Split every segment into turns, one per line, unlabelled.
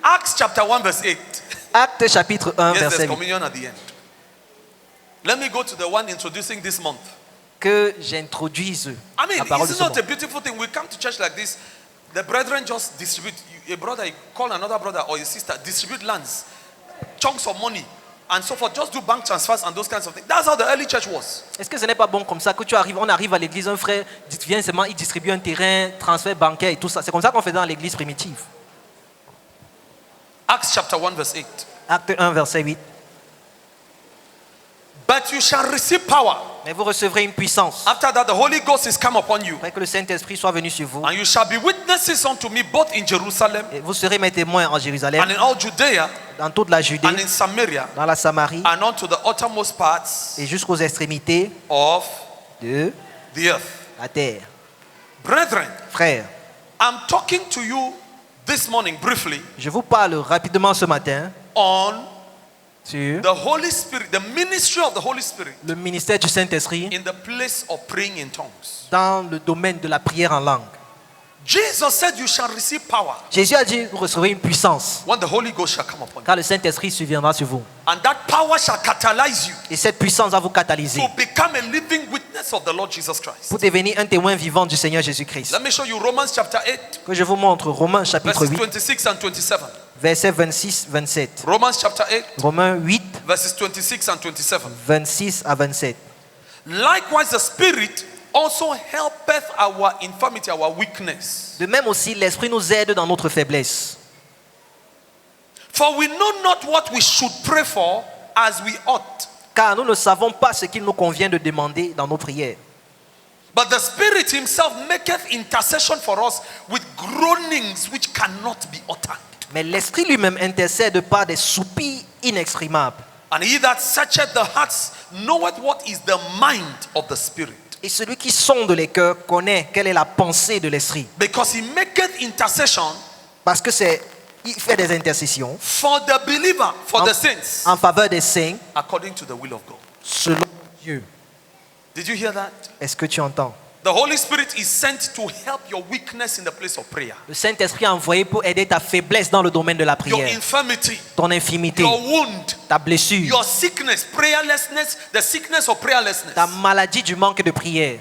Acts chapter 1 verse 8.
Actes chapitre 1,
Yes,
verset
there's
8.
communion at the end. Let me go to the one introducing this month.
Que j'introduise
I mean,
la parole de
it's
ce
not
monde.
a beautiful thing. We come to church like this. The brethren just distribute. A brother, you call another brother or a sister, distribute lands, chunks of money, and so forth. Just do bank transfers and those kinds of things. That's how the early church was.
Est-ce que ce n'est pas bon comme ça que on arrive à l'église, un frère vient seulement, il distribue un terrain, transfert bancaire et tout ça. C'est comme ça qu'on faisait dans l'église primitive.
Acts chapter 1 verse 8.
Acte 1, verset 8.
But you shall receive power.
Mais vous recevrez une puissance.
After that, the Holy Ghost is come upon you.
Après que le Saint-Esprit soit venu sur vous.
And you shall be witnesses unto me both in Jerusalem
Et vous serez mes témoins en Jérusalem,
and in all Judea
dans toute la Judée,
and in Samaria
dans la Samarie
and unto the uttermost parts
et jusqu'aux extrémités
of
de
the earth.
la terre.
Brethren,
Frères,
I'm talking to you this morning briefly
je vous parle rapidement ce matin
on
sur
the Holy Spirit, the ministry of the Holy Spirit
le ministère du Saint-Esprit
in the place of praying in tongues.
dans le domaine de la prière en langue.
Jesus said you shall receive power
Jésus a dit, vous recevrez une puissance
when the Holy Ghost shall come upon you.
quand le Saint-Esprit surviendra sur vous.
And that power shall catalyze you
Et cette puissance va vous catalyser
to become a living witness of the Lord Jesus Christ.
pour devenir un témoin vivant du Seigneur Jésus-Christ.
Let me show you Romans chapter 8,
Que je vous montre Romains chapitre
verses
8,
26 and 27.
versets 26-27.
Romans chapter 8,
Romains 8,
verses 26 and 27.
26 à 27.
Likewise, the Spirit also helpeth our infirmity, our weakness.
De même aussi, l'Esprit nous aide dans notre faiblesse.
For we know not what we should pray for as we ought.
Car nous ne savons pas ce qu'il nous convient de demander dans nos prières.
But the Spirit Himself maketh intercession for us with groanings which cannot be uttered.
Mais l'Esprit lui-même intercède par des soupirs inexprimables.
And He that searcheth the hearts knoweth what is the mind of the Spirit.
Et celui qui sonde les cœurs connaît quelle est la pensée de l'Esprit.
Because He maketh intercession
Parce que il fait des intercessions
for the believer, for the saints,
en faveur des saints
according to the will of God.
selon Dieu.
Did you hear that?
Est-ce que tu entends?
The Holy Spirit is sent to help your weakness in the place of prayer.
Le Saint-Esprit est envoyé pour aider ta faiblesse dans le domaine de la
Your
prière.
infirmity,
Ton infirmité,
your wound,
ta blessure,
your sickness, prayerlessness, the sickness of prayerlessness.
ta maladie du manque de prière.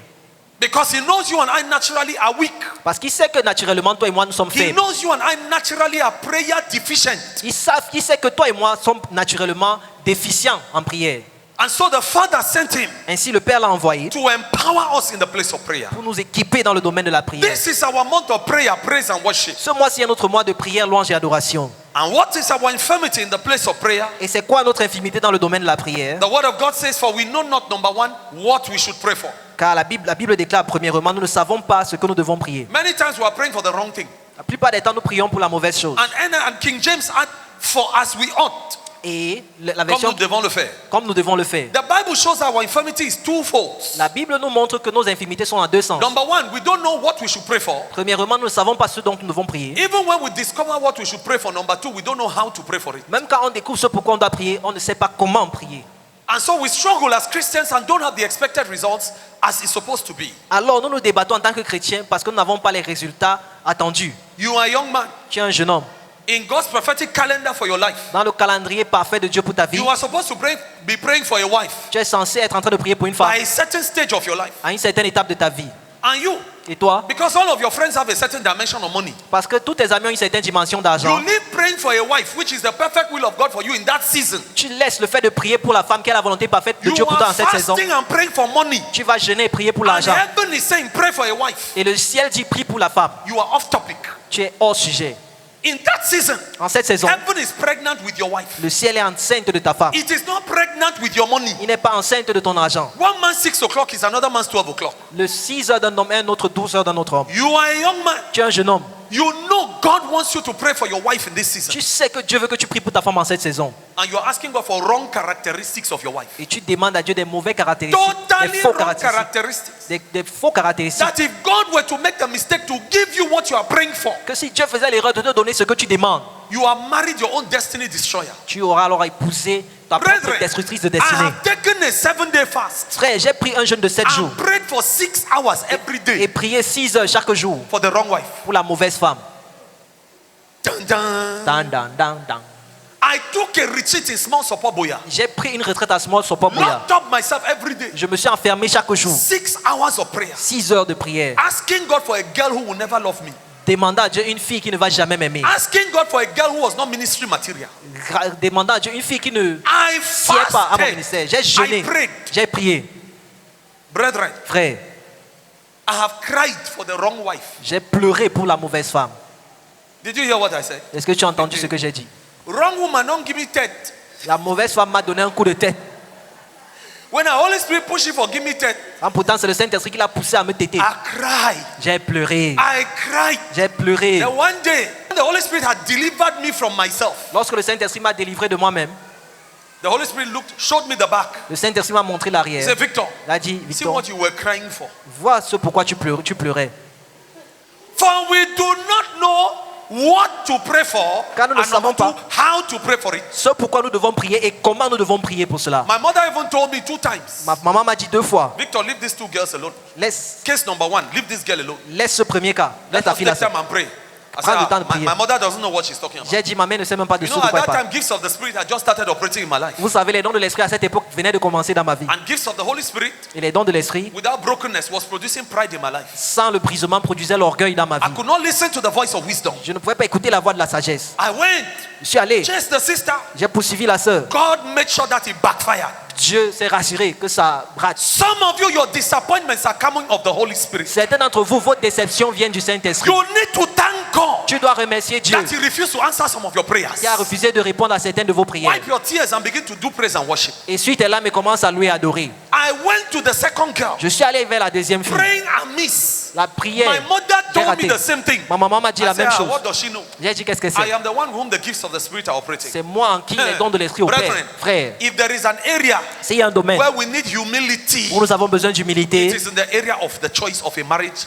Because He knows you and I naturally are weak.
Parce qu'il sait que naturellement, toi et moi, nous sommes
He
faibles.
knows you and I naturally are prayer deficient.
Il sait que toi et moi sommes naturellement déficients en prière.
And so the Father sent Him
Ainsi, le Père l'a envoyé
to empower us in the place of prayer.
pour nous équiper dans le domaine de la prière.
This is our month of prayer, praise and worship.
Ce mois-ci est notre mois de prière, louange et adoration.
And what is our infirmity in the place of prayer?
Et c'est quoi notre infirmité dans le domaine de la prière?
The Word of God says, for we know not, number one, what we should pray for.
Car la Bible déclare premièrement, nous ne savons pas ce que nous devons prier.
Many times we are praying for the wrong thing.
La plupart des temps, nous prions pour la mauvaise chose.
And King James add, for as we ought.
Et la
Comme
version,
nous devons le faire.
comme nous devons le faire.
The Bible shows our infirmity is twofold.
La Bible nous montre que nos infirmités sont en deux sens.
Number one, we don't know what we should pray for.
Premièrement, nous ne savons pas ce dont nous devons prier.
Even when we discover what we should pray for, number two, we don't know how to pray for it.
Même quand on découvre ce pourquoi on doit prier, on ne sait pas comment prier.
And so we struggle as Christians and don't have the expected results as it's supposed to be.
Alors nous nous débattons en tant que chrétiens parce que nous n'avons pas les résultats attendus.
You are a young man.
Tu es un jeune homme.
In God's prophetic calendar for your life,
Dans le calendrier parfait de Dieu pour ta vie,
you are supposed to be praying for a wife
tu es censé être en train de prier pour une femme
by a certain stage of your life.
à une certaine étape de ta vie.
And you,
Et toi,
because all of your friends have a certain dimension of money,
parce que tous tes amis ont une certaine dimension
you
d'argent,
live praying for a wife, which is the perfect will of God for you in that season.
tu laisses le fait de prier pour la femme qui est la volonté parfaite de
You
Dieu pour toi
are
en cette saison.
fasting and praying for money.
Tu vas jeûner et prier pour
And
l'argent.
heaven is saying, pray for a wife.
Et le ciel dit prie pour la femme.
You are off topic.
Tu es hors sujet.
In that season,
En cette saison,
heaven is pregnant with your wife.
le ciel est enceinte de ta femme.
It is not pregnant with your money.
Il n'est pas enceinte de ton argent.
One man's 6 o'clock is another man's 12 o'clock.
Le 6 heures d'un homme est un autre 12 heures d'un autre homme.
You are a young man.
Tu es un jeune homme.
You know God wants you to pray for your wife in this season.
Tu sais que Dieu veut que tu pries pour ta femme en cette saison.
And you are asking God for wrong characteristics of your wife.
Et tu demandes à Dieu des mauvais caractéristiques.
Totally
Des faux
wrong
caractéristiques.
characteristics.
Des faux caractéristiques.
That if God were to make the mistake to give you what you are praying for,
Que si Dieu faisait l'erreur de te donner ce que tu demandes,
you are married your own destiny destroyer.
tu auras alors épousé ta propre
Brethren,
destructrice de
I
destinée.
have taken a 7-day fast
Frère, j'ai pris un jeûne de 7 jours
and prayed for 6 hours every
et
day
prié 6 heures chaque jour
for the wrong wife.
pour la mauvaise femme.
Dun, dun.
Dan, dan, dan, dan.
I took a retreat in Small Support Boya.
J'ai pris une retraite à Small Support Boya.
Locked up myself every day.
Je me suis enfermé chaque jour.
6 hours of prayer.
6 heures de prière.
Asking God for a girl who will never love me.
Demandant à Dieu une fille qui ne va jamais m'aimer.
Asking God for a girl who was not ministry material.
Demandant à Dieu une fille qui ne
I
sied pas à mon
fasted.
ministère. J'ai
I
jeûné.
prayed.
J'ai prié.
Brethren,
Frère,
I have cried for the wrong wife.
j'ai pleuré pour la mauvaise femme.
Did you hear what I said?
Est-ce que tu as entendu ce que j'ai dit?
Wrong woman, don't give me tête.
La mauvaise femme m'a donné un coup de tête.
When the Holy Spirit push you for give me tête,
Pourtant, c'est le Saint-Esprit qui l'a poussé à me téter.
I cried.
J'ai pleuré.
I cried.
J'ai pleuré.
Then one day, the Holy Spirit had delivered me from myself.
Lorsque le Saint-Esprit m'a délivré de moi-même,
The Holy Spirit showed me the back.
le Saint-Esprit m'a montré
He
l'arrière.
said, Victor,
Il a dit,
see
Victor,
what you were crying for.
vois ce pourquoi tu pleurais.
For we do not know what to pray for
Car nous ne
and
savons
number two,
pas.
how to pray for it.
Ce pourquoi nous devons prier et comment nous devons prier pour cela.
My mother even told me 2 times,
Ma maman m'a dit 2 fois,
Victor, leave these 2 girls alone.
laisse
Case number 1, leave this girl alone.
ce premier cas. Laisse
Let
ta
us
fille
take
là.
time and pray. I
Prends le
said,
temps de
my
prier.
mother doesn't know what she's talking about.
J'ai dit, ma mère ne sait même pas de
You
ce
know,
de
at
quoi elle
that
parle.
time, gifts of the Spirit had just started operating in my life.
Vous savez, les dons de l'Esprit à cette époque venaient de commencer dans ma vie.
And gifts of the Holy Spirit,
Et les dons de l'Esprit,
without brokenness, was producing pride in my life.
sans le brisement, produisaient l'orgueil dans ma
I
vie.
could not listen to the voice of wisdom.
Je ne pouvais pas écouter la voix de la sagesse.
I went,
Je suis allé,
chased the sister.
j'ai poursuivi la sœur.
God made sure that it backfired.
Dieu s'est rassuré que ça rate.
Some of you, your disappointments are coming of the Holy Spirit.
Certains d'entre vous, votre déception vient du Saint-Esprit.
You need to thank God
Tu dois remercier Dieu
that He refused to answer some of your prayers.
qui a refusé de répondre à certaines de vos prières.
Wipe your tears and begin to do praise and worship.
Et suite tes larmes et commence à louer et adorer.
I went to the second girl,
Je suis allé vers la deuxième fille.
praying amiss.
La prière,
My mother
j'ai
told me
raté.
the same thing.
Ma maman m'a dit
I
la
said,
même
"Ah,
chose.
what does she know?
J'ai dit, qu'est-ce que
I
c'est?
am the one whom the gifts of the Spirit are operating.
C'est moi en qui les dons de l'Esprit opèrent.
Brethren,
Frère,
if there is an area
s'il y a un domaine
where we need humility,
où nous avons besoin
it
d'humilité,
is in the area of the choice of a marriage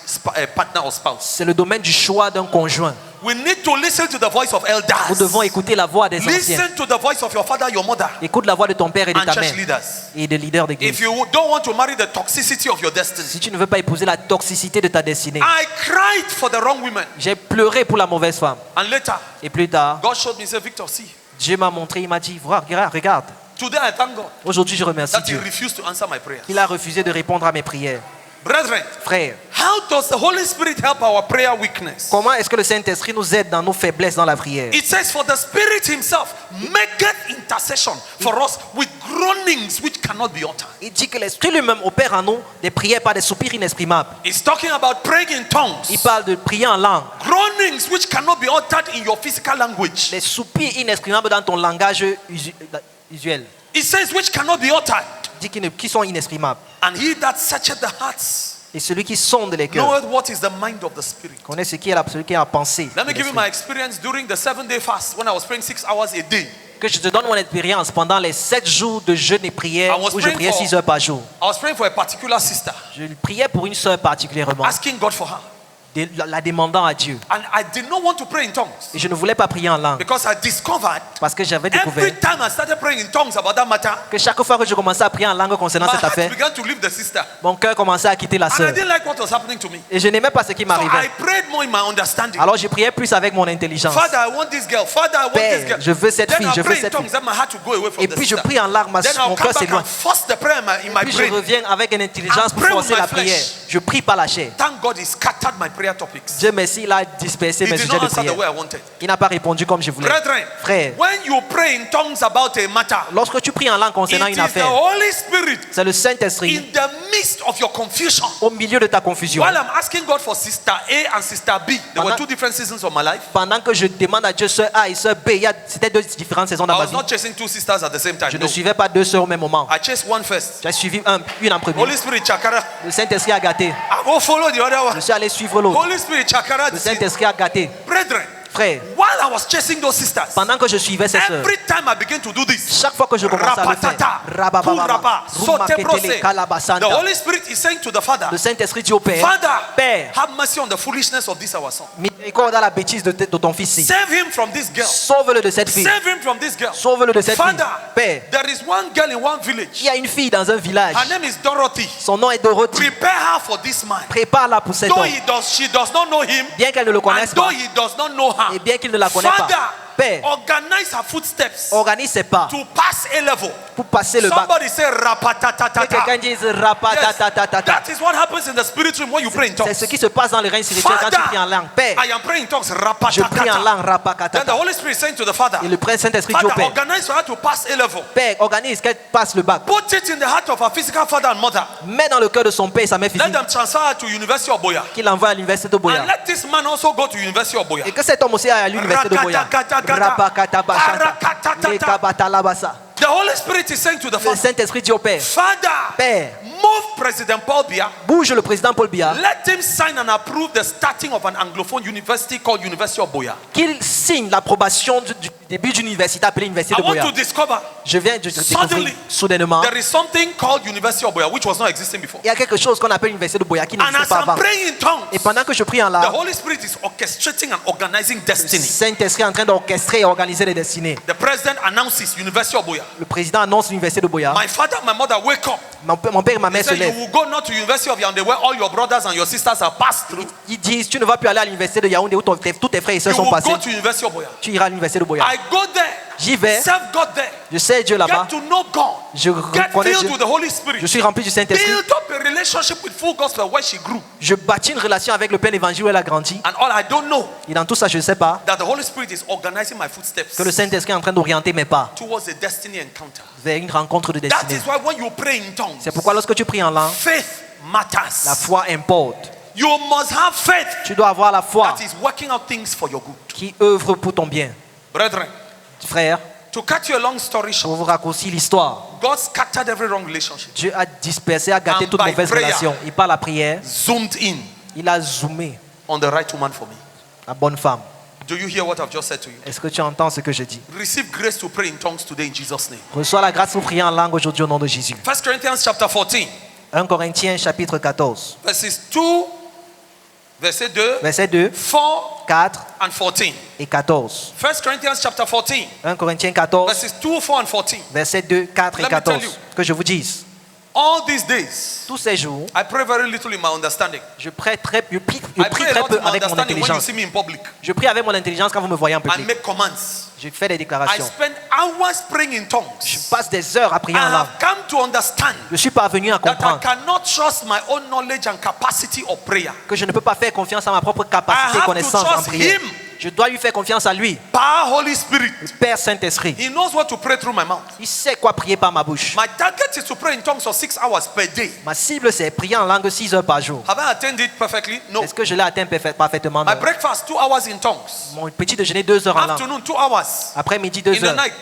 partner or spouse.
c'est le domaine du choix d'un conjoint.
We need to listen to the voice of elders.
Nous devons écouter la voix des anciens.
Listen to the voice of your father, your mother,
Écoute la voix de ton père et de
and
ta
church
mère
leaders.
et des leaders
If
d'église.
you don't want to marry the toxicity of your destiny,
Si tu ne veux pas épouser la toxicité de ta destinée,
I cried for the wrong women.
j'ai pleuré pour la mauvaise femme.
And later,
Et plus tard,
God showed me, he said, Victor, see,
Dieu m'a montré, il m'a dit, regarde.
today I thank God
Aujourd'hui, je remercie
that He
Dieu.
refused to answer my prayers.
Il a refusé de répondre à mes prières.
Brethren,
Frère,
how does the Holy Spirit help our prayer weakness?
comment est-ce que le Saint-Esprit nous aide dans nos faiblesses dans la prière?
It says, for the Spirit Himself maketh intercession for us with groanings which cannot be uttered.
Il dit que l'Esprit lui-même opère en nous des prières par des soupirs inexprimables.
It's talking about praying in tongues,
Il parle de prier en langue.
groanings which cannot be uttered in your physical language.
Les soupirs inexprimables dans ton langage usuel.
It says, which cannot be uttered.
Il dit qui sont inexprimables.
And He that searcheth the hearts
Et celui qui sonde les cœurs
knoweth what is the mind of the Spirit.
connaît celui qui est la pensée.
Let me
de
give you
l'esprit.
my experience during the 7-day fast when I was praying 6 hours a day.
Que je te donne mon expérience pendant les 7 jours de jeûne et prière
I was
où je
praying
priais
for-
6 heures par jour.
I was praying for a particular sister,
Je priais pour une sœur particulièrement,
asking God for her.
la demandant à Dieu.
And I did not want to pray in tongues
Et je ne voulais pas prier en langue
because I discovered
parce que j'avais
every
découvert
time I started praying in tongues about that matter,
que chaque fois que je commençais à prier en langue concernant
my
cette
heart
affaire,
began to leave the sister.
mon cœur commençait à quitter la
And I
sœur.
didn't like what was happening to me.
Et je n'aimais pas ce qui
So I
m'arrivait.
prayed more in my understanding.
Alors je priais plus avec mon intelligence.
Father, I want this girl. Father, I want
Père,
this girl.
je veux cette
Then
fille,
I
je veux
pray in
cette
tongues,
fille.
then my heart will go away from
Et
the
puis je
sister.
prie en langue,
Then I'll
mon
come
cœur
back
s'éloigne.
and force the prayer in my
Puis je
brain.
reviens avec une intelligence
And
pour
pray with
forcer
my
la
flesh.
prière. Je prie par la chair.
Thank God He scattered my prayer topics.
Dieu merci, il a dispersé
He
mes
did
sujets
not
de
answer the
prière.
way I wanted.
Il n'a pas répondu comme je voulais.
Brethren,
Frère,
when you pray in tongues about a matter,
lorsque tu pries en langue
it
concernant
is
une
the
affaire,
Holy Spirit
c'est le Saint-Esprit
in the midst of your confusion.
au milieu de ta confusion.
While I'm asking God for sister A and sister B, there were
Pendant-
2 different seasons of my life.
Pendant que je demande à Dieu sœur A et sœur B, c'était 2 différentes saisons dans
I
ma
was
vie.
not chasing 2 sisters at the same time.
Je
No.
ne suivais pas 2 sœurs au même moment.
I chased one first.
J'ai suivi une en premier.
Holy Spirit chakara.
Le Saint-Esprit a gâté.
I go follow the other
Je
one.
suis allé suivre l'autre.
Holy Spirit chakara.
Le Saint-Esprit a gâté.
Brethren,
Frère,
while I was chasing those sisters,
pendant que je suivais ces sœurs,
every time I begin to do this,
chaque fois que je commençais à le faire,
rapatata,
rabababa,
purapa, sote
rumaketele,
brose, the
kalabasanta,
Holy Spirit is saying to the Father,
le Saint-Esprit dit au Père,
Father,
Père,
have mercy on the foolishness of this our son.
miséricorde à la bêtise de ton fils.
Save him from this girl.
Sauve-le de cette fille.
Save him from this girl.
Sauve-le de cette fille.
Father,
Père,
there is one girl in one village.
il y a une fille dans un village.
Her name is Dorothy.
Son nom est Dorothée.
Prepare her for this man.
Prépare-la pour cet
Though
homme.
she does not know him,
Bien qu'elle ne le
and
connaisse
though
pas,
he does not know her, now.
Et bien qu'il ne la connaît
Father,
pas. Père,
organize her footsteps
organise ses pas
to pass A level.
pour passer le bac.
Somebody say
Que
rapatatata.
quelqu'un dise
Yes,
rapatatatata.
that is what happens in the spirit realm when you pray in
C'est
tongues.
ce qui se passe dans le règne spirituel quand tu pries en langue. Père,
I am praying in tongues.
je prie en
Rapatatata.
langue
Then the
rapakatata.
Holy Spirit is saying to the Father,
Et le Prince Saint-Esprit dit au
Father,
Père,
organize for her to pass A level.
Père, organise qu'elle passe le bac.
Put it in the heart of her physical father and mother.
Mets dans le cœur de son père et sa mère
Let
physique
them transfer her to University of Boya.
qu'il envoie à l'université de Boya.
And let this man also go to University of Boya.
Et que cet homme aussi aille à l'université de Boya. Rapakatabashanta.
The Holy Spirit is saying to the
Le
Father,
Saint-Esprit dit au Père,
Father,
Père,
move President Paul Biya.
bouge le président Paul Biya,
Let him sign and approve the starting of an Anglophone university called University of Boya.
qu'il signe l'approbation du début d'une université appelée l'université
I
de
want
Boya.
to discover
Je viens de découvrir
Suddenly,
soudainement,
there is something called University of Boya which was not existing before.
il y a quelque chose qu'on appelle l'université de Boya qui
And
n'existait
as
pas
I'm
avant.
praying in tongues,
Et pendant que je prie en
the
langue,
Holy Spirit is orchestrating and organizing
le
destiny.
Saint-Esprit est en train d'orchestrer et organiser les destinées.
The president announces University of Boya.
Le président annonce l'université de Boya.
My father, my mother, wake up.
Mon père et ma
They
mère se
say you
lèvent.
will go not to University of Yaoundé where all your brothers and your sisters are passed through.
Ils disent, tu ne vas plus aller à l'université de Yaoundé où tous tes frères et sœurs
You
sont
will
passés.
go to University of Boya.
Tu iras à l'université de Boya.
I go there.
J'y vais,
Serve God there.
je sais Dieu là-bas,
Get to know God.
je
Get
reconnais
filled
Dieu.
with the Holy Spirit.
Je suis rempli du Saint-Esprit.
Build up a relationship with full gospel where she grew.
Je bâtis une relation avec le plein évangile où elle a grandi.
And all I don't know
Et dans tout ça, je ne sais pas
that the Holy Spirit is organizing my footsteps
que le Saint-Esprit est en train d'orienter mes pas
towards a destiny encounter.
vers une rencontre de
That
destinée.
is why when you pray in tongues,
C'est pourquoi lorsque tu pries en langue,
faith
la
matters.
foi importe.
You must have faith
Tu dois avoir la foi
that is working out things for your good.
qui œuvre pour ton bien.
Brethren,
Frère,
to cut you a long story short,
pour vous raccourcir l'histoire,
God scattered every wrong relationship,
Dieu a dispersé, a gâté
And
toute
by
mauvaise
prayer.
relation. Et par la prière,
zoomed in
il a zoomé
on the right woman for me.
la bonne femme.
Do you hear what I've just said to you?
Est-ce que tu entends ce que je dis?
Receive grace to pray in tongues today in Jesus' name.
Reçois la grâce pour prier en langue aujourd'hui au nom de Jésus.
1 Corinthians chapter 14,
1 Corinthiens chapitre 14,
verses 2, verset 2,
versets 2,
4,
4
and 14.
et 14.
1 Corinthians chapter 14,
1 Corinthiens 14,
verses 2, 4, and 14.
versets 2, 4 et
Let me tell
14.
you.
Que je vous dise,
All these days,
tous ces jours,
I pray very little in my understanding.
je prie très
I
peu
pray a lot in my
avec mon
understanding when you
intelligence.
see me in public.
Je prie avec mon intelligence quand vous me voyez en
I
public.
make commands.
Je fais des
I
déclarations.
spend hours praying in
Je
tongues.
passe des heures à prier
I
en langue.
have come to understand
Je suis parvenu à
that I
comprendre
cannot trust my own knowledge and capacity of prayer.
que je ne peux pas faire confiance à ma propre capacité
I
et
have
connaissance
to
en
trust
prière.
him.
Je dois lui faire confiance à lui,
Par Holy Spirit.
le Père Saint-Esprit.
He knows what to pray through my mouth.
Il sait quoi prier par ma bouche.
My target is to pray in tongues for 6 hours per day.
Ma cible, c'est prier en langue 6 heures par jour.
Have I attained it perfectly? No.
Est-ce que je l'ai atteint parfaitement?
My
Non.
breakfast, 2 hours in tongues.
Mon petit déjeuner, 2 heures en langue.
Afternoon, 2 hours.
Après-midi,
In
2
the
heures.
night,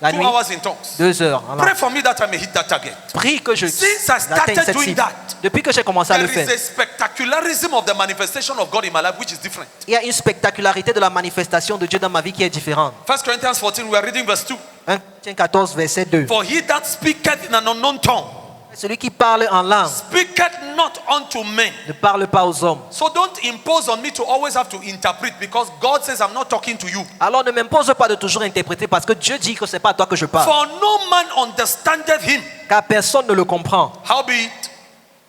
La
2
nuit,
hours in tongues.
2 heures en
Pray
langue.
for me that I may hit that target.
Prie que je
Since I
atteigne
started
cette
doing
cible.
that,
Depuis que j'ai commencé à
there
le
is
faire,
a spectacularism of the manifestation of God in my life which is different.
il y a une spectacularité de la manifestation de Dieu dans ma vie qui est différente.
1 Corinthians 14, we are reading verse 2.
1 Corinthiens 14, verset 2.
For he that speaketh in an unknown tongue
Celui qui parle en langue
speaketh not unto men.
ne parle pas aux hommes.
So don't impose on me to always have to interpret because God says I'm not talking to you.
Alors ne m'impose pas de toujours interpréter parce que Dieu dit que ce n'est pas à toi que je parle.
For no man understandeth him.
Car personne ne le comprend.
Howbeit,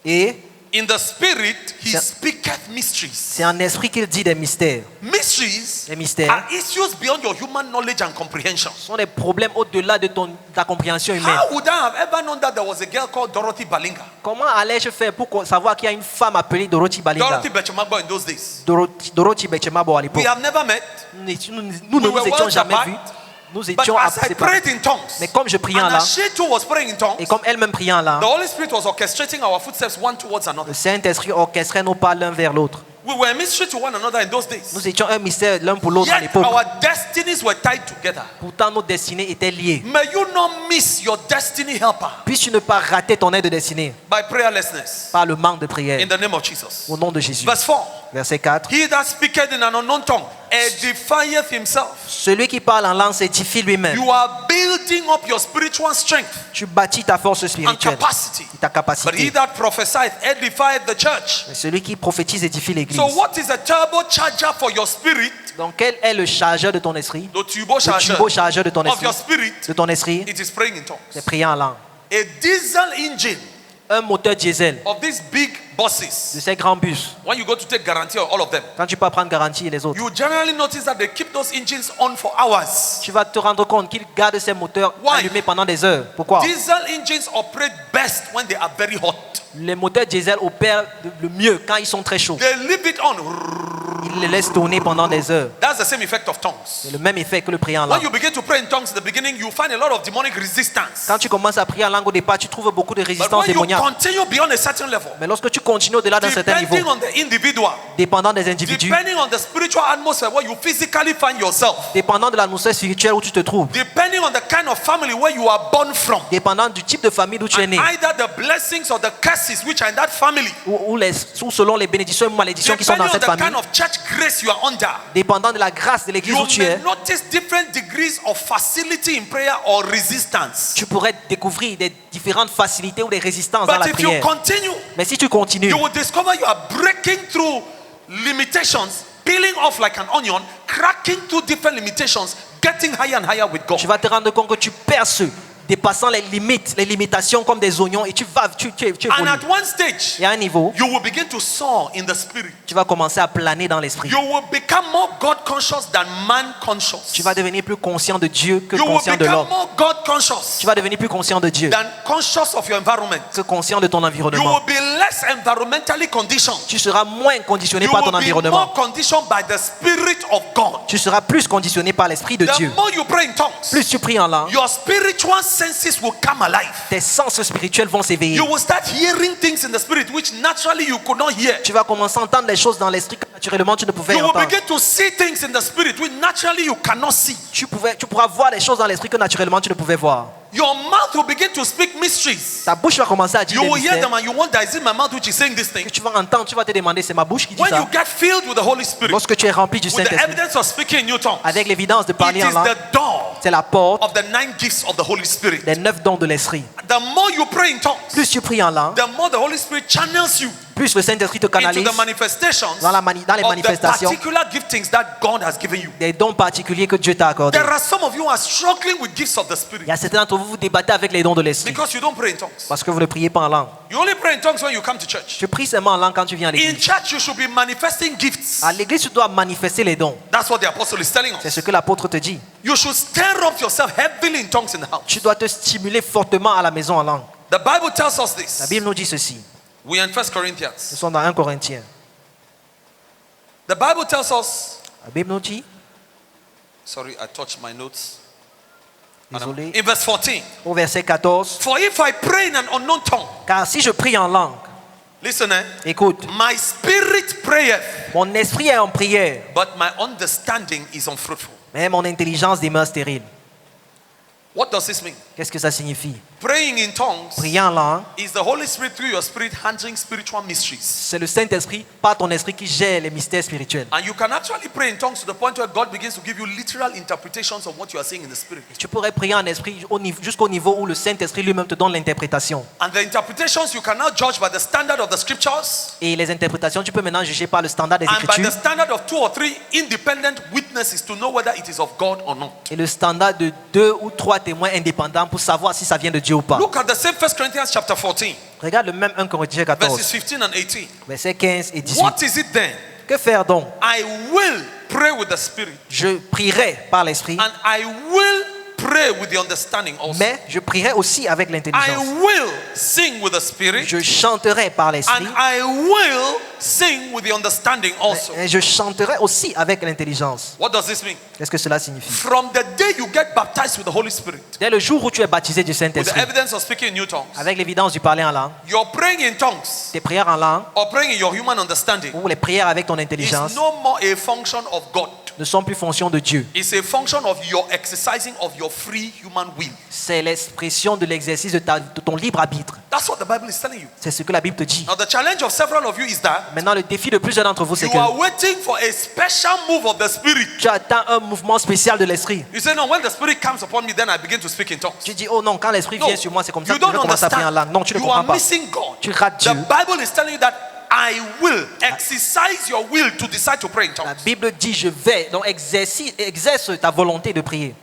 Et
in the spirit he
C'est-
speaketh mysteries.
c'est en esprit qu'il dit des mystères.
Mysteries
Les mystères
are issues beyond your human knowledge and comprehension.
sont des problèmes au-delà de ta compréhension humaine.
How would I have ever known that there was a girl called Dorothy Balinga?
Comment allais-je faire pour savoir qu'il y a une femme appelée Dorothy Balinga?
Dorothy Bechemagbo in those days.
Dorothy Bechemabo à
We
l'époque.
have never met.
Nous ne
We
nous
were
étions
well
jamais
apart.
vus. Nous
But
étions
as I
séparés.
prayed in tongues,
Mais comme je priais en
and
langue,
as she too was praying in tongues,
et comme elle-même priait en langue,
the Holy Spirit was orchestrating our footsteps one towards another.
le Saint-Esprit orchestrait nos pas l'un vers l'autre.
We were a mystery to one another in those days.
Nous étions un mystère l'un pour l'autre à
Yet
l'époque.
our destinies were tied together.
Pourtant, nos destinées étaient liées.
May you not miss your destiny helper
Puisses-tu ne pas rater ton aide de destinée
by prayerlessness.
par le manque de prière.
In the name of Jesus.
Au nom de Jésus.
Verse 4.
Verset 4.
He that speaketh in an unknown tongue edifieth himself.
Celui qui parle en langue s'édifie lui-même.
You are building up your spiritual strength
Tu bâtis ta force
and
capacité.
capacity.
Ta
But he
capacité.
that prophesieth edifieth the church.
Mais celui qui prophétise édifie l'église.
So what is a turbocharger for your spirit?
Donc quel est le chargeur de ton esprit?
The turbocharger
Le turbo-chargeur de ton
of
esprit.
your spirit.
De ton esprit,
It is praying in tongues.
c'est prier en langue.
A diesel engine
un moteur diesel
of these big
de
buses,
ces grands bus,
when you go to take guarantee on all of them,
quand tu peux prendre garantie et les autres,
you generally notice that they keep those engines on for hours.
tu vas te rendre compte qu'ils gardent ces moteurs
Why?
allumés pendant des heures. Pourquoi?
Diesel engines operate best when they are very hot.
Les moteurs diesel opèrent le mieux quand ils sont très chauds.
They leave it on.
Ils les laissent tourner pendant des heures.
That's the same effect of tongues.
C'est le même effet que le prier en
When
langue.
you begin to pray in tongues in the beginning, you find a lot of demonic resistance.
Quand tu commences à prier en langue au départ, tu trouves beaucoup de
But
résistance
when you
démoniaque.
continue beyond a certain level,
Mais lorsque tu continues au-delà d'un certain
depending
niveau,
on the individual,
dépendant des individus,
depending on the spiritual atmosphere where you physically find yourself,
dépendant de l'atmosphère spirituelle où tu te trouves,
depending on the kind of family where you are born from,
dépendant du type de famille d'où tu es né,
either the blessings or the curses which are in that family,
ou selon les bénédictions et malédictions qui sont
depending
dans
on
cette
the
famille,
kind of church grace you are under,
dépendant de la grâce de l'église
you
où tu
may
es,
notice different degrees of facility in prayer or resistance.
tu pourrais découvrir des différentes facilités ou des résistances dans
But
la
if you
prière.
continue,
Mais si tu continues,
you will discover you are breaking through limitations, peeling off like an onion, cracking through different limitations, getting higher and higher with God.
tu vas te rendre compte que tu perces, dépassant les limites, les limitations comme des oignons, et tu
And
évolues.
at one stage,
Et à un niveau,
you will begin to soar in the spirit.
tu vas commencer à planer dans l'esprit.
You will become more God conscious than man conscious.
Tu vas devenir plus conscient de Dieu que
You will
conscient de
become
l'homme.
more God conscious
Tu vas devenir plus conscient de Dieu
than conscious of your environment.
que conscient de ton
You
environnement.
will be less environmentally conditioned.
Tu seras moins conditionné
You
par ton
will be
environnement.
more conditioned by the Spirit of God.
Tu seras plus conditionné par l'esprit de
The
Dieu.
more you pray in tongues,
Plus tu pries en langue,
your spiritual senses will come alive.
tes sens spirituels vont s'éveiller.
You will start hearing things in the spirit which naturally you could not hear.
Tu vas commencer à entendre les choses dans l'esprit que naturellement tu ne pouvais
You will
entendre.
begin to see things in the spirit which naturally you cannot see.
Tu pourras voir les choses dans l'esprit que naturellement tu ne pouvais voir.
Your mouth will begin to speak mysteries.
Ta bouche va commencer à dire
You
des
will hear
mystères
them and you wonder, is it my mouth which is saying this thing?
que tu vas entendre, tu vas te demander, c'est ma bouche qui dit
When you
ça.
get filled with the Holy Spirit,
Lorsque tu es rempli du
with the
Saint-Esprit,
evidence of speaking in new tongues,
avec l'évidence de
it
parler en
is
langue,
the door
c'est la porte
of the 9 gifts of the Holy Spirit.
des 9 dons de l'esprit.
The more you pray in tongues,
Plus tu pries en langue,
the more the Holy Spirit channels you
plus le Saint-Esprit te
into
canalise
the manifestations
dans les
of the
manifestations
particular giftings that God has given you.
des dons particuliers que Dieu t'a accordés.
There are some of you who are struggling with gifts of the Spirit
Il y a certains d'entre vous, vous débattez avec les dons de l'esprit
because you don't pray in tongues.
parce que vous ne priez pas en langue.
You only pray in tongues when you come to church.
Tu pries seulement en langue quand tu viens à
In
l'église.
church, you should be manifesting gifts.
À l'église, tu dois manifester les dons.
That's what the apostle is telling
C'est
us.
ce que l'apôtre te dit.
You should stir up yourself heavily in tongues in the house.
Tu dois te stimuler fortement à la maison en langue.
The Bible tells us
La
this.
Bible nous dit ceci.
We are in 1 Corinthians.
Nous sommes dans 1 Corinthiens.
The Bible tells us.
La Bible nous dit,
Sorry, I touched my notes. And I'm-
désolé,
In verse 14.
au verset 14,
For if I pray in an unknown tongue,
car si je prie en langue,
listen,
écoute,
my spirit prayeth,
mon esprit est en prière,
but my understanding is unfruitful.
mais mon intelligence demeure stérile.
What does this mean?
Qu'est-ce que ça signifie?
Praying in tongues
Prier en langue,
is the Holy Spirit through your spirit handling spiritual mysteries.
c'est le Saint-Esprit, par ton esprit, qui gère les mystères spirituels.
And you can actually pray in tongues to the point where God begins to give you literal interpretations of what you are saying in the spirit.
Tu pourrais prier en esprit jusqu'au niveau où le Saint-Esprit lui-même te donne l'interprétation.
And the interpretations you can now judge by the standard of the scriptures
Et les interprétations, tu peux maintenant juger par le standard des
and by the
Écritures
standard of 2 or 3 independent witnesses to know whether it is of God or not.
et le standard de 2 ou 3 témoins indépendants pour savoir si ça vient de Dieu ou pas.
Look at the same 1 Corinthians chapter 14,
Regarde le même 1 Corinthiens
verses
14,
15 and 18.
versets 15 et 18.
What is it then?
Que faire donc?
I will pray with the spirit
Je prierai par l'esprit,
and I will pray with the understanding also.
mais je prierai aussi avec
I
l'intelligence.
will sing with the spirit
Je chanterai par l'esprit,
and I will sing with the understanding also.
et je chanterai aussi avec l'intelligence.
What does this mean?
Qu'est-ce que cela signifie?
From the day you get baptized with the Holy Spirit,
Dès le jour où tu es baptisé du
with the
Saint-Esprit,
evidence of speaking in new tongues,
avec l'évidence du parler en langue,
your praying in tongues
tes prières en langue,
or praying in your human understanding
ou les prières avec ton
is
intelligence,
no more a function of God.
ne sont plus fonction de Dieu.
It's a function of your exercising of your free human will.
C'est l'expression de l'exercice de ton libre arbitre.
That's what the Bible is telling you.
C'est ce que la Bible te dit.
Now the challenge of several of you is that
Maintenant, le défi de plusieurs d'entre vous, c'est
you
que
are waiting for a special move of the Spirit.
tu attends un mouvement spécial de l'esprit.
You say, no, when the Spirit comes upon me, then I begin to speak in tongues.
Tu dis, oh non, quand l'esprit
No,
vient sur moi, c'est comme ça
you
que je
don't
vais commencer à prier en langue. Non, tu ne
understand. You are
comprends pas.
missing God.
Tu rates
The
Dieu.
Bible is telling you that I will exercise your will to decide to pray in
La
tongues.
Bible dit, je vais. Donc, exerce ta volonté de prier.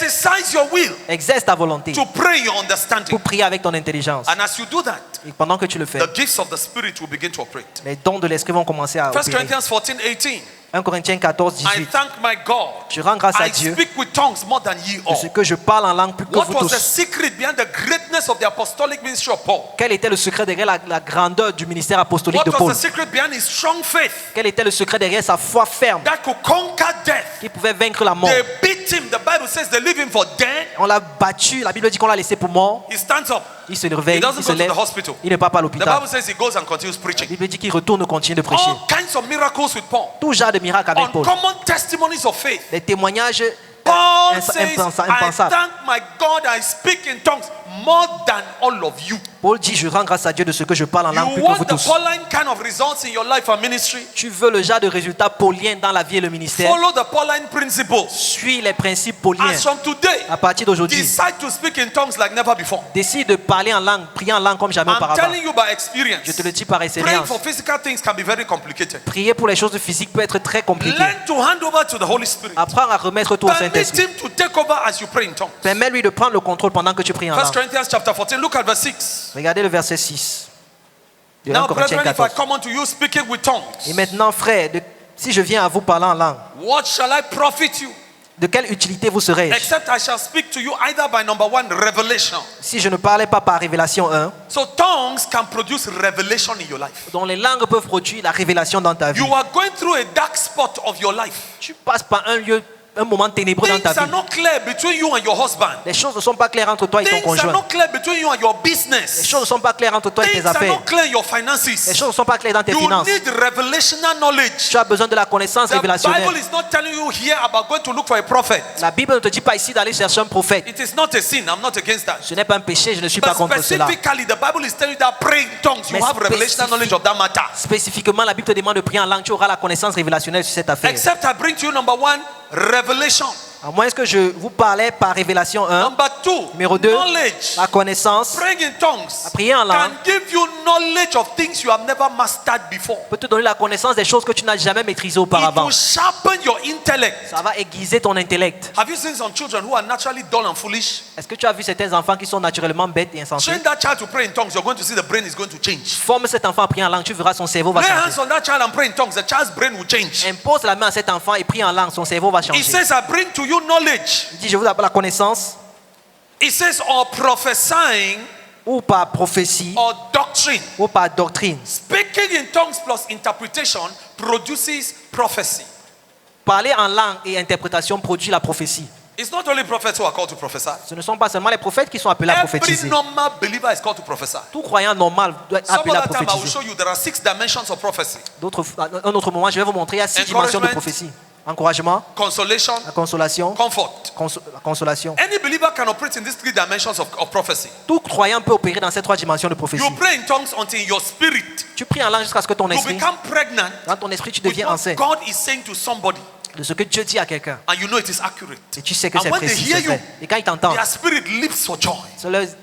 Exercise your will
Exerce ta volonté
to pray your understanding.
pour prier avec ton intelligence.
And as you do that,
Et pendant que tu le fais,
the gifts of the Spirit will begin to operate.
les dons de l'esprit vont commencer à
1
opérer.
Corinthians 14:18.
1 Corinthiens 14,
I
18.
thank my God.
Je rends grâce à
I
Dieu
speak with tongues more than ye
de ce
all.
que je parle en langue plus que
What
vous
was the
tous.
secret behind the greatness of the apostolic ministry of Paul?
Quel était le secret derrière la grandeur du ministère apostolique de
What
Paul?
was the secret behind his strong faith
Quel était le secret derrière sa foi ferme
that could conquer death?
qui pouvait vaincre la mort?
They beat him. The Bible says they leave him for dead.
On l'a battu, la Bible dit qu'on l'a laissé pour mort.
He stands up.
Il se réveille,
He doesn't
il se
go to
lève,
the hospital.
il ne part pas à
The
l'hôpital.
Bible says he goes and continues
La
preaching.
Bible dit qu'il retourne continuer de prêcher.
All kinds of miracles with Paul.
Tout genre de miracles avec Paul.
Uncommon testimonies of faith.
Des témoignages
Paul says, I
impensables.
thank my God I speak in tongues more than all of you.
Paul dit, je rends grâce à Dieu de ce que je parle en langue
You
plus que vous
want the
tous.
Pauline kind of results in your life and ministry?
Tu veux le genre de résultats pauliens dans la vie et le ministère?
Follow the Pauline principles.
Suis les principes pauliens.
As from today,
À partir d'aujourd'hui,
decide to speak in tongues like never before.
décide de parler en langue, prier en langue comme jamais
I'm
auparavant.
telling you by experience.
Je te le dis par
Praying
expérience.
for physical things can be very complicated.
Prier pour les choses physiques peut être très compliqué.
Learn to hand over to the Holy Spirit.
Apprends à remettre tout au
Permit
Saint-Esprit.
him to take over as you pray in tongues.
Permets-lui de prendre le contrôle pendant que tu pries en
1
langue.
Corinthians chapter 14, look at verse 6.
Regardez le verset 6 de 1
Now,
Corinthiens
brethren, if I
14.
come unto you speaking with tongues,
Et maintenant, frères, si je viens à vous parler en langue,
what shall I profit you?
de quelle utilité vous serais-je
Except I shall speak to you either by number one, revelation.
si je ne parlais pas par révélation 1,
So tongues can produce revelation in your life.
dont les langues peuvent produire la révélation dans ta vie?
You are going through a dark spot of your life.
Tu passes par un moment ténébreux dans
Things
ta
are
vie.
not clear between you and your husband.
Les choses ne sont pas claires entre toi et ton
Things are
conjoint.
not clear between you and your
Les
business.
choses ne sont pas claires entre toi et
Things
tes
are
affaires.
not clear in your
Les
finances.
choses ne sont pas claires dans tes
You
finances.
need revelational knowledge.
Tu as besoin de la connaissance
The
révélationnelle.
Bible is not telling you here about going to look for a prophet.
La Bible ne te dit pas ici d'aller chercher un prophète.
It is not a sin. I'm not against that.
Ce n'est pas un péché, je ne suis pas
But
contre cela.
specifically, the Bible is telling you that praying in tongues, you
Mais
have revelational knowledge of that matter.
Spécifiquement, la Bible te demande de prier en langue. Tu auras la connaissance révélationnelle sur cette affaire.
Except I bring to you number one, revelation.
À moins que je vous parlais par révélation 1.
Number two,
Numéro 2,
knowledge.
la connaissance
Praying in tongues
prier en langue
can give you knowledge of things you have never mastered before.
peut te donner la connaissance des choses que tu n'as jamais maîtrisées
It
auparavant.
will sharpen your intellect.
Ça va aiguiser ton intellect.
Have you seen some children who are naturally dull and foolish?
Est-ce que tu as vu certains enfants qui sont naturellement bêtes et insensés?
Train that child to pray in tongues, you're going to see the brain is going to change.
Forme cet enfant à prier en langue, tu verras son cerveau va
Lay hands
changer.
on that child and pray in tongues, the child's brain will change.
Impose la main à cet enfant et prie en langue, son cerveau va
It
changer.
says, I bring to you knowledge.
Il dit, je vous appelle la connaissance
It says, or prophesying
ou par prophétie
or doctrine.
ou par doctrine.
Speaking in tongues plus interpretation produces prophecy.
Parler en langue et interprétation produit la prophétie.
It's not only prophets who are called to prophesy.
Ce ne sont pas seulement les prophètes qui sont appelés à
Every
prophétiser.
normal believer is called to prophesy.
Tout croyant normal doit être
Some
appelé à
other time I will
prophétiser.
show you there are 6 dimensions of prophecy.
Un autre moment, je vais vous montrer, il y a 6 dimensions de
Encouragement.
prophétie. Encouragement,
Consolation,
la consolation,
comfort.
la consolation.
Any believer can operate in these 3 dimensions of prophecy.
Tout croyant peut opérer dans ces 3 dimensions de prophétie.
You pray in tongues until your spirit,
Tu pries en langue jusqu'à ce que ton
you
esprit,
become pregnant
dans ton esprit, tu
with
deviens
what
enceinte
God is saying to somebody,
de ce que Dieu dit à quelqu'un.
and you know it is accurate.
Et tu sais que
And
c'est
when they
précis,
hear
c'est
you,
vrai. Et quand ils t'entendent,
their spirit leaps for joy.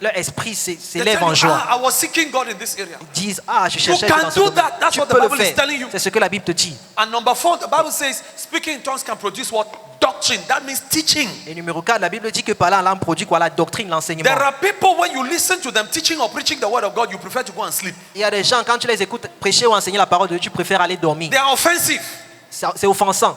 leur esprit
They
s'élève
tell
en
you,
joie.
I was seeking God in this area.
Ils disent, ah, je cherchais
can
Dieu dans ce
do
domaine.
that. That's
Tu
what the
peux le
Bible is
faire.
telling you.
C'est ce que la Bible te dit.
And number 4, the Bible says speaking in tongues can produce what? Doctrine. That means teaching.
Et numéro 4, la Bible dit que parler en langue produit quoi? La doctrine, l'enseignement.
There are people, when you listen to them teaching or preaching the word of God, you prefer to go and sleep.
Il y a des gens, quand tu les écoutes prêcher ou enseigner la parole de Dieu, tu préfères aller dormir.
They are offensive.
C'est offensant.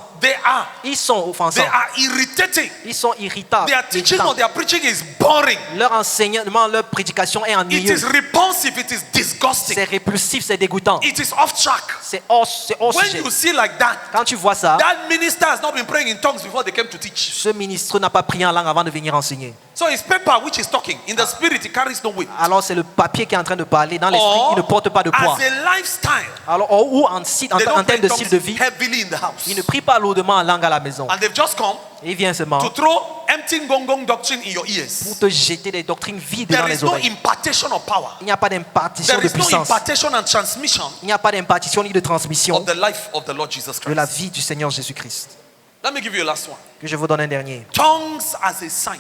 Ils
sont offensants.
They are irritating.
Ils sont irritables.
Their teaching
irritants.
or their preaching is boring.
Leur enseignement, leur prédication est
It
ennuyeuse.
is repulsive. It is disgusting.
C'est répulsif, c'est dégoûtant.
It is off track.
C'est hors
When
sujet.
you see like that,
Quand tu vois ça,
that minister has not been praying in tongues before they came to teach.
ce ministre n'a pas prié en langue avant de venir enseigner.
So it's paper which is talking. In the spirit, it carries no weight.
Alors c'est le papier qui est en train de parler. Dans l'esprit,
Or,
il ne porte pas de poids.
as a lifestyle,
Alors, ou en
they
termes
don't pray
de
in
style de
tongues
vie,
heavily in the house.
il ne prie pas lourdement en langue à la maison.
And they've just come
Et il vient seulement
to throw empty gong doctrine in your ears.
pour te jeter des doctrines vides dans
There
les
is no
oreilles.
impartation of power.
Il n'y a pas d'impartition
There
de
is no
puissance.
impartation and transmission
Il n'y a pas d'impartition ni de transmission
of the life of the Lord Jesus
de la
Christ.
vie du Seigneur Jésus-Christ.
Let me give you a last one.
Que je vous donne un dernier.
Tongues as a sign.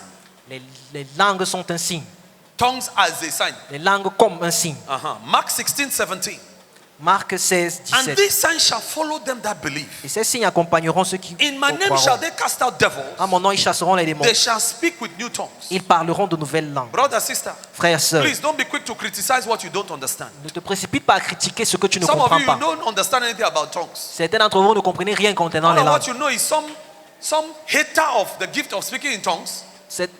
Les langues sont un signe.
Tongues as a sign.
Les langues comme un signe.
Mark 16:17.
Marc 16,
And
17.
these signs shall follow them that believe.
Et ces signes accompagneront ceux qui
In my name
croiront.
shall they cast out devils.
À mon nom, ils chasseront les démons.
They shall speak with new tongues.
Ils parleront de nouvelles langues.
Brother, sister,
Frères et sœurs,
please don't be quick to criticize what you don't understand.
ne te précipite pas à critiquer ce que tu ne
Some of
comprends
you
pas.
don't understand anything about tongues.
Certains d'entre vous ne comprenez rien concernant
All
les
of what
langues.
you know is some hater of the gift of speaking in tongues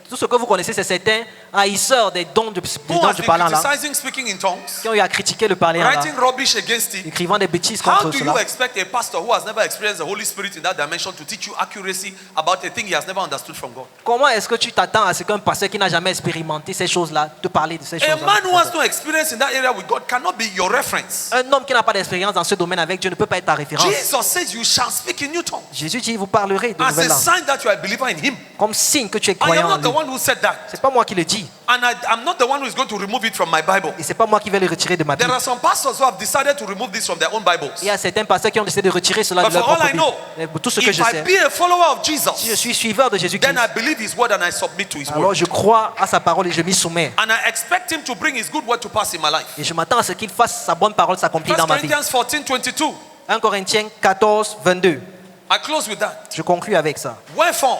Tout ce que vous connaissez, c'est certains haïsseurs des dons du
who has been
parler en langue
criticizing speaking in tongues,
qui ont eu à critiquer le parler en langue,
writing rubbish against it.
écrivant des bêtises
How
contre
do you
cela.
expect a pastor who has never experienced the Holy Spirit in that dimension to teach you accuracy about a thing he has never understood from God?
Comment est-ce que tu t'attends à ce qu'un pasteur qui n'a jamais expérimenté ces choses-là te parle de ces
A
choses-là?
man who has no experience in that area with God cannot be your reference.
Un homme qui n'a pas d'expérience dans ce domaine avec Dieu ne peut pas être ta référence.
Jesus says you shall speak in new tongues
Jésus dit, vous parlerez de
as
nouvelles
a
langues.
sign that you are a believer in Him.
Comme signe que tu es
I am
croyant en
not
lui.
the one who said that.
C'est pas moi qui le dis.
And I'm not the one who is going to remove it from my Bible.
Et c'est pas moi qui vais le retirer de ma
There
Bible.
are some pastors who have decided to remove this from their own Bibles.
Il y a certains pasteurs qui ont décidé de retirer cela
But
de leur
for all
propre
I
Bible.
know,
Mais pour tout ce que
if
je
I
sais,
be a follower of
si je
Jesus,
suis suiveur de Jésus-Christ,
then I believe His word and I submit to His
alors
word.
je crois à sa parole et je m'y soumets.
And I expect Him to bring His good word to pass in my life.
Et je m'attends à ce qu'il fasse sa bonne parole s'accomplir
1
dans ma vie.
Corinthians 14:22.
1 Corinthiens 14, 22.
I close with that.
Je conclus avec ça.
Wherefore,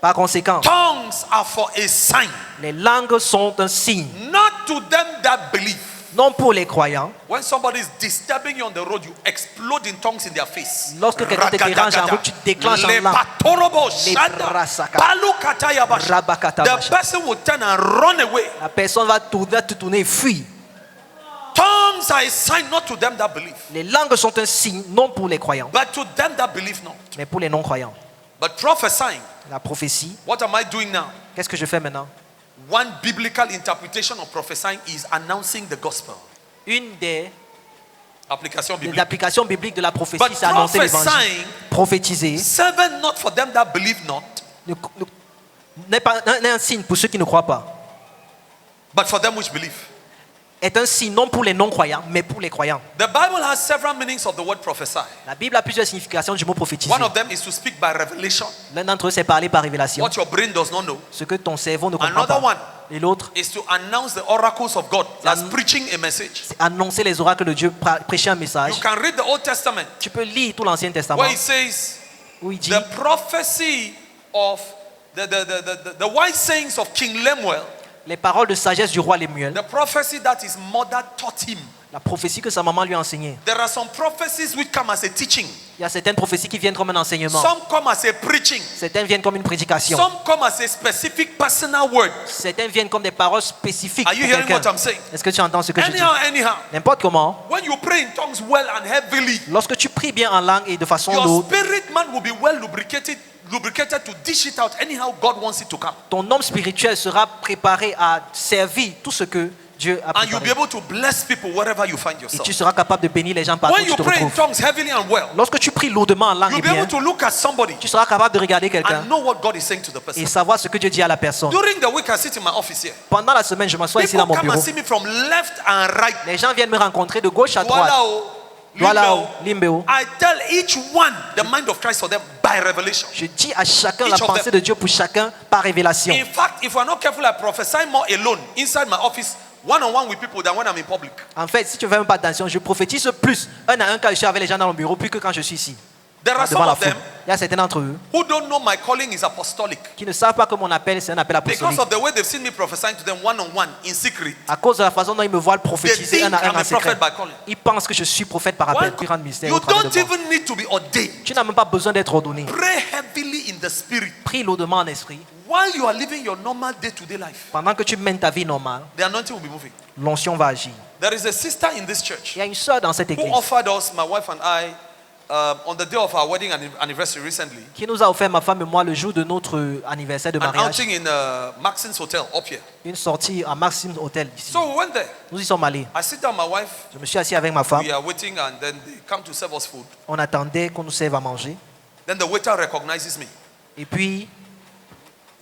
Par conséquent,
tongues are for a sign,
les langues sont un signe,
not to them that believe.
non pour les croyants.
When somebody is disturbing you on the road, you explode in tongues in their face.
Lorsque quelqu'un te dérange en route, tu déclenches en langue.
Lepatorobo shanda,
Leprasaka.
palukatayabash.
Rabakatabash.
The person will turn and run away.
La personne va te tourner et fuir.
Tongues are a sign not to them that believe,
Les langues sont un signe, non pour les croyants,
but to them that believe not.
mais pour les non-croyants.
But prophesying,
La prophétie,
what am I doing now?
qu'est-ce que je fais maintenant?
One biblical interpretation of prophesying is announcing the gospel.
Une des
Application biblique.
applications bibliques de la prophétie,
But
c'est annoncer l'évangile.
prophesying,
Prophétiser
servant not for them that believe not,
n'est un signe pour ceux qui ne croient pas.
but for them which believe.
Est un signe non pour les non-croyants, mais pour les croyants.
The Bible has several meanings of the word prophesy.
La Bible a plusieurs significations du mot prophétiser.
One of them is to speak by revelation,
L'un d'entre eux, c'est parler par révélation,
what your brain does not know.
ce que ton cerveau ne comprend
Another
pas.
one
Et l'autre,
is to announce the oracles of God. That's preaching a message.
c'est annoncer les oracles de Dieu, prêcher un message.
You can read the Old Testament
Tu peux lire tout l'Ancien Testament
where it says
où il dit
the prophecy of the wise sayings of King Lemuel,
les paroles de sagesse du roi Lémuel,
the prophecy that his mother taught him.
la prophétie que sa maman lui a enseignée.
There are some prophecies which come as a teaching.
Il y a certaines prophéties qui viennent comme un enseignement.
Some come as a preaching.
Certaines viennent comme une prédication.
Some come as a specific personal word.
Certaines viennent comme des paroles spécifiques
Are
pour
you hearing
quelqu'un.
what I'm saying?
Est-ce que tu entends ce que je dis?
Anyhow.
N'importe comment,
When you pray in tongues well and heavily,
lorsque tu pries bien en langue et de façon
your
lourde,
spirit man will be well lubricated to dish it out anyhow God wants it to come.
ton homme spirituel sera préparé à servir tout ce que Dieu a
And you'll be
préparé.
able to bless people wherever you find
Et
yourself.
tu seras capable de bénir les gens partout
When
où tu
you
te
pray in
retrouves.
tongues heavily and well,
Lorsque tu pries lourdement en langue
you'll
et
be able
bien,
to look at somebody
tu seras capable de regarder quelqu'un
and know what God is saying to the
et
person.
savoir ce que Dieu dit à la personne.
During the week, I sit in my office here.
Pendant la semaine, je m'assois ici
People
dans mon
come
bureau.
and see me from left and right.
Les gens viennent me rencontrer de gauche à droite.
Voilà,
Voilà, Limbeo.
I tell each one the mind of Christ for them by revelation.
Je dis à chacun la
Each of
pensée
them.
de Dieu pour chacun par révélation.
In fact, if we're not careful, I prophesy more alone inside my office, one-on-one with people than when I'm in public.
En fait, si tu ne fais même pas attention, je prophétise plus un à un quand je suis avec les gens dans mon bureau, plus que quand je suis ici,
There are some
devant la
of
foule.
them
Il y a certains d'entre eux
who don't know my calling is apostolic
qui ne savent pas que mon appel, c'est un appel
because
apostolique.
of the way they've seen me prophesying to them one-on-one in secret.
À cause de la façon dont ils me voient le
They
prophétiser
think
un à un
I'm
en
a
secret.
prophet by calling.
Ils pensent que je suis prophète par appel. Plus grand mystère
You
au travers
don't
de moi.
even need to be ordained.
Tu n'as même pas besoin d'être ordonné.
Pray heavily in the spirit
Prie lourdement en esprit.
while you are living your normal day-to-day life.
Pendant que tu mènes ta vie normale,
The anointing will be moving.
l'onction va agir.
There is a sister in this church
Il y a une sœur dans cette
who
église
offered us, my wife and I, on the day of our wedding anniversary recently,
qui nous a offert, ma femme et moi, le jour de notre anniversaire de
an
mariage,
outing in Maxine's Hotel up here.
une sortie à Maxime Hotel ici.
So we went there.
Nous y sommes allés.
I sit down, my wife,
Je me suis assis avec ma femme.
we are waiting, and then they come to serve us food.
On attendait qu'on nous serve à manger.
Then the waiter recognizes me.
Et puis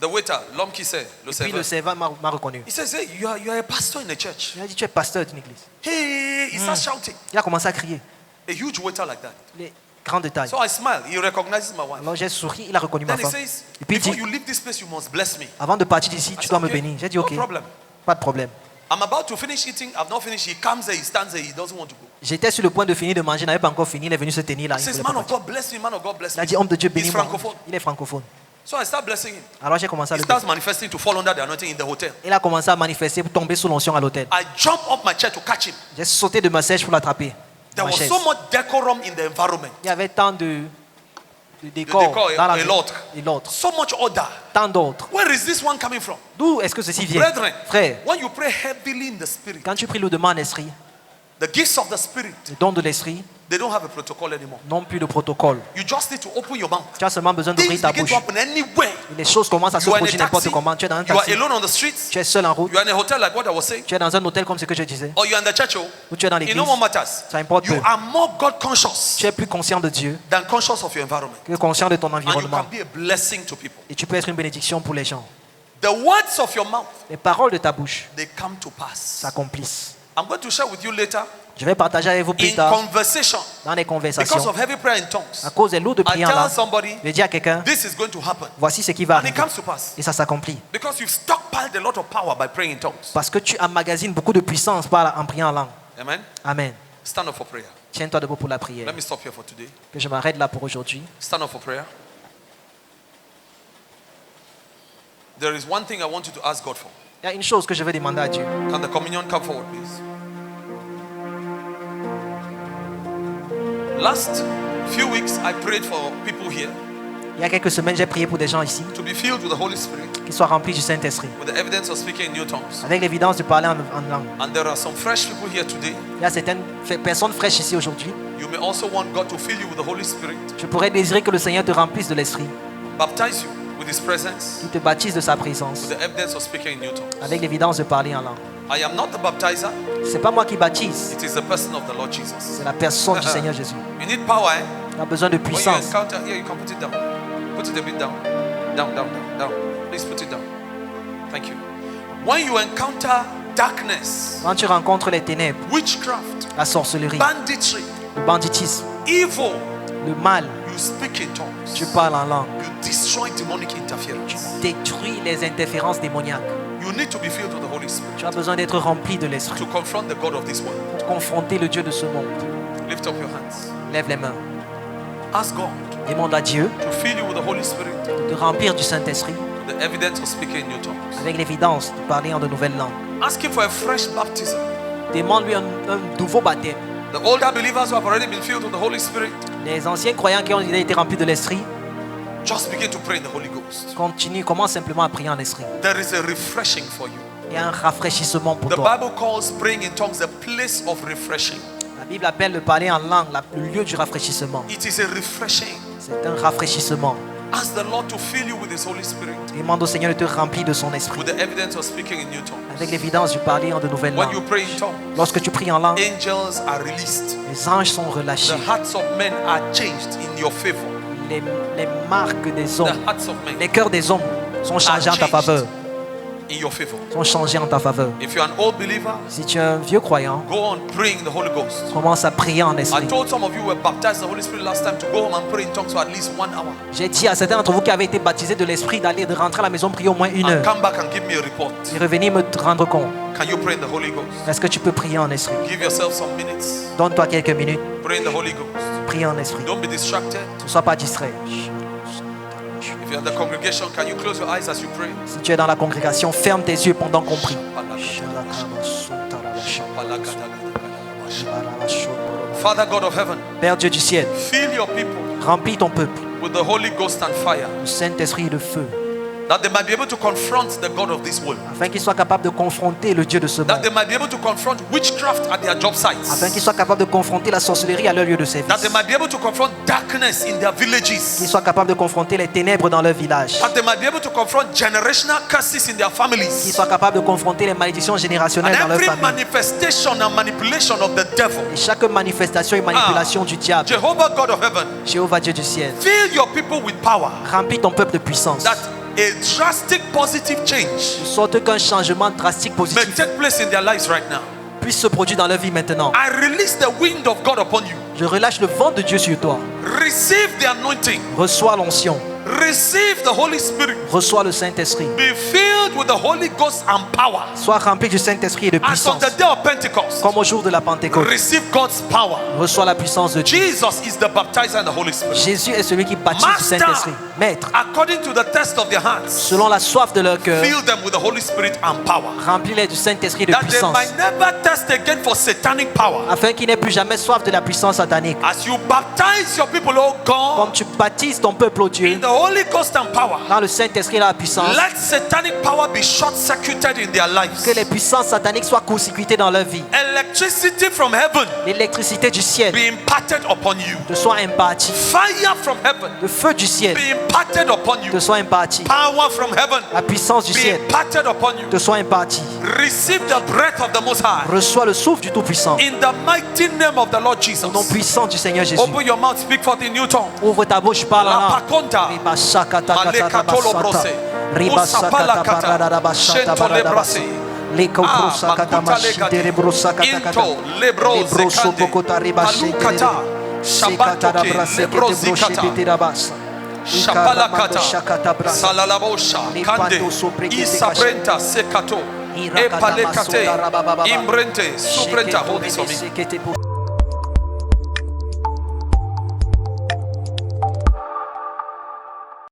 The waiter, Lomki said,
le serveur m'a reconnu.
he says, hey, you are a pastor in a church.
Il a dit, tu es pasteur d'une église.
Hey, he starts shouting.
Il a commencé à crier.
A huge waiter like that.
Les grands détails.
So I smile. He recognizes my wife.
Alors j'ai souri, il a reconnu ma
Then he
femme.
says,
Et puis il
before
dit,
you leave this place, you must bless me.
avant de partir d'ici,
I
tu
said,
dois me
okay,
bénir. J'ai dit,
no
ok,
problem.
pas de problème.
I'm about to finish eating. I've not finished. He comes there, he stands there, he doesn't want to go.
J'étais sur le point de finir de manger, n'avais pas encore fini, il est venu se tenir là.
He
il
says,
voulait pas
man of
partir.
God bless me, man of God bless
Il a
me.
dit, homme de Dieu,
He's
bénis-moi.
francophone.
Il est francophone.
So I start blessing him.
Alors j'ai commencé à
He
le
starts
bénir.
manifesting to fall under the anointing in the hotel.
Il a commencé à manifester pour tomber sous l'onction à l'hôtel.
I jump up my chair to catch him.
J'ai sauté de ma chaise pour l'attraper.
There
Ma
was
chaise.
so much decorum in the environment.
Il y avait tant de décor
décor
dans la
et
maison.
l'autre.
Et l'autre.
So much order.
Tant d'autres.
Where is this one coming from?
D'où est-ce que ceci vient?
Brethren,
Frère,
when you pray heavily in the spirit,
quand tu pries lourdement en esprit,
the gifts of the spirit,
les dons de l'esprit
they don't have a protocol anymore.
n'ont plus de protocole.
You just need to open your mouth.
Tu as seulement besoin d'ouvrir
Things
ta
begin
bouche.
to happen anywhere.
Et les choses commencent à se
You are in a
produire n'importe
taxi,
comment. Tu es dans un
you are
taxi,
alone on the streets,
tu es seul en route,
you are in a hotel like what I was saying,
tu es dans un hôtel comme ce que je disais,
or you are in the church,
ou tu es dans
it
l'église.
no more matters.
Ça importe
You
peu.
are more God conscious
Tu es plus conscient de Dieu
than conscious of your environment.
que conscient de ton
And you
environnement.
can be a blessing to people.
Et tu peux être une bénédiction pour les gens.
The words of your mouth,
Les paroles de ta bouche
they come to pass.
s'accomplissent.
I'm going to share with you later
Je vais partager avec vous plus
in
tard
conversation
dans les
because
conversations.
of heavy prayer in
À
tongues.
cause des lourds de
I
prières
tell
là,
somebody,
je dis à quelqu'un,
this is going to happen.
voici ce qui va
And it
arriver.
comes to pass.
Et ça s'accomplit.
Because you've stockpiled a lot of power by praying in tongues.
Parce que tu emmagasines beaucoup de puissance en priant en langue.
Amen.
Amen.
Stand up for prayer.
Tiens-toi debout pour la prière.
Let me stop here for today.
Que je m'arrête là pour aujourd'hui.
Stand up for prayer. There is one thing I want you to ask God for.
Il y a une chose que je veux demander à Dieu.
Can the communion come forward, please? Last few weeks, I prayed for people here
Il y a quelques semaines, j'ai prié pour des gens ici
to be filled with the Holy Spirit
qui soient remplis du Saint-Esprit,
with the evidence of speaking in new tongues.
avec l'évidence de parler en langue.
And there are some fresh people here today.
Il y a certaines personnes fraîches ici aujourd'hui.
You may also want God to fill you with the Holy Spirit,
Je pourrais désirer que le Seigneur te remplisse de l'Esprit,
baptize you with His presence,
qu'il te baptise de sa présence,
with the evidence of speaking in new tongues.
avec l'évidence de parler en langue.
I am not the baptizer,
C'est pas moi qui baptise,
it is the person of the Lord Jesus.
c'est la personne du Seigneur Jésus.
You need power, eh?
Il a besoin de
When you
puissance.
encounter here, you can put it down. Put it a bit down. Down, down, down, down. Please put it down. Thank you. When you encounter darkness,
Quand tu rencontres les ténèbres,
witchcraft,
la sorcellerie,
banditry,
le banditisme,
evil,
le mal,
you speak in tongues.
tu parles en langue,
You destroy demonic interference.
détruis les interférences démoniaques.
You need to be filled with the Holy Spirit
Tu as besoin d'être rempli de l'Esprit
to confront the God of this world.
pour confronter le Dieu de ce monde.
Lift up your hands.
Lève les mains.
Ask God
Demande à Dieu
to fill you with the Holy Spirit,
de remplir du Saint-Esprit
with the evidence of speaking in new tongues.
avec l'évidence de parler en de nouvelles langues.
Ask Him for a fresh baptism.
Demande-lui un nouveau baptême.
The older believers who have already been filled with the Holy Spirit,
Les anciens croyants qui ont déjà été remplis de l'Esprit,
just begin to pray in the Holy Ghost.
commence simplement à prier en Esprit.
There is a refreshing for you.
Il y a un rafraîchissement pour
The
toi.
Bible calls praying in tongues a place of refreshing.
La Bible appelle le parler en langue le lieu du rafraîchissement.
It is a refreshing.
C'est un rafraîchissement.
Ask the Lord to fill you with His Holy Spirit,
Demande au Seigneur de te remplir de son esprit,
with the evidence of speaking in new tongues.
avec l'évidence du parler en de nouvelles
When you
langues.
pray in tongues,
Lorsque tu pries en langue,
angels are released.
les anges sont relâchés.
The hearts of men are changed in your favor.
Les marques des
The
hommes,
hearts of men
les cœurs des hommes sont changés en ta faveur.
in your favor.
Sont changés en ta favor.
If you're an old believer,
Si tu es un vieux croyant,
go on praying in the Holy Ghost.
commence à prier en
I
esprit.
told some of you who were baptized in the Holy Spirit last time to go home and pray in tongues for at least 1 hour.
J'ai dit à certains d'entre vous qui avaient été baptisés de l'esprit de rentrer à la maison prier au moins 1
And
heure
come back and give me a report.
et revenir me rendre compte.
Can you pray in the Holy Ghost?
Est-ce que tu peux prier en esprit?
Give yourself some minutes.
Donne-toi quelques minutes,
Pray in the Holy Ghost.
prie en esprit.
Don't be distracted.
Ne sois pas distrait.
If you're in the congregation, can you close your eyes as you pray?
Si tu es dans la congrégation, ferme tes yeux pendant qu'on prie.
Father God of heaven,
Père Dieu du ciel,
fill your people
remplis ton peuple
with the Holy Ghost and fire,
du Saint-Esprit et de feu,
that they might be able to confront the God of this world,
afin qu'ils soient capables de confronter le Dieu de ce
that
monde,
they might be able to confront witchcraft at their job
afin
sites,
qu'ils soient capables de confronter la sorcellerie à leur lieu de service,
that they might be able to confront darkness in their
qu'ils
villages,
soient capables de confronter les ténèbres dans leur village,
that they might be able to confront generational curses in their
qu'ils
families,
soient capables de confronter les malédictions
and
générationnelles dans leur
every
famille.
manifestation and manipulation of the devil.
Et chaque manifestation et manipulation du diable,
Jehovah God of heaven,
Jéhovah Dieu du ciel,
fill your people with power,
remplis ton peuple de puissance,
that a drastic positive change
de sorte qu'un changement drastique
may
positif
take place in their lives right now.
puisse se produire dans leur vie maintenant.
I release the wind of God upon you.
Je relâche le vent de Dieu sur toi.
Receive the anointing.
Reçois l'onction.
Receive the Holy Spirit.
Reçois le Saint-Esprit.
Be filled with the Holy Ghost and power.
Sois rempli du Saint-Esprit et de
As on
puissance.
the day of Pentecost,
Comme au jour de la Pentecôte.
receive God's power.
Reçois la puissance de Dieu.
Jesus is the baptizer in the Holy Spirit.
Jésus est celui qui baptise du
Master,
Saint-Esprit. Maître,
according to the test of their hearts,
selon la soif de leur cœur,
fill them with the Holy Spirit and power.
remplis-les du Saint-Esprit et de
That they
puissance.
might never test again for satanic power.
Afin qu'ils n'aient plus jamais soif de la puissance satanique.
As you baptize your people, oh
Comme
God,
tu baptises ton peuple, ô Dieu,
in the Holy Ghost and power,
dans le Saint-Esprit et la puissance,
let satanic power be short-circuited in their lives.
que les puissances sataniques soient court-circuitées dans leur vie.
Electricity from heaven
L'électricité du ciel
be imparted upon you.
te soit impartie.
Fire from heaven
Le feu du ciel
be imparted upon you.
te soit imparti.
Power from heaven
La puissance du
be
ciel
imparted upon you.
te soit impartie.
Receive the breath of the Most High.
Reçois le souffle du Tout-Puissant.
In the mighty name of the Lord Jesus.
Au nom puissant du Seigneur Jésus.
Open your mouth, speak forth in new tongue.
Ouvre ta bouche, parle en
La
langue.
paconta.
Riba shakata kata
Malekatolo
rabasata.
brose.
Riba
Usapala
sakata
kata.
barada bashata
Shento
barada
lebrase.
basa. Leko
Ah,
brosa kata
makuta
mashite
legate.
rebrosa kata kata.
Into lebroze
Lebroso
kande.
bokota riba
Palukata.
shite. Sekata
Shabatoke.
rabra sekete
Lebrozi
broshe
kata.
bete rabasa.
Shapala
Ikaramando
kata.
shakata brasa.
Salalabosha. Kande.
Lipando soprekete
Isabrenta sekato.
Irakata
Epalekate.
masoda rabababa.
Imbrente. Suprenta.
Shekete
Hold this for me.
sekete bo-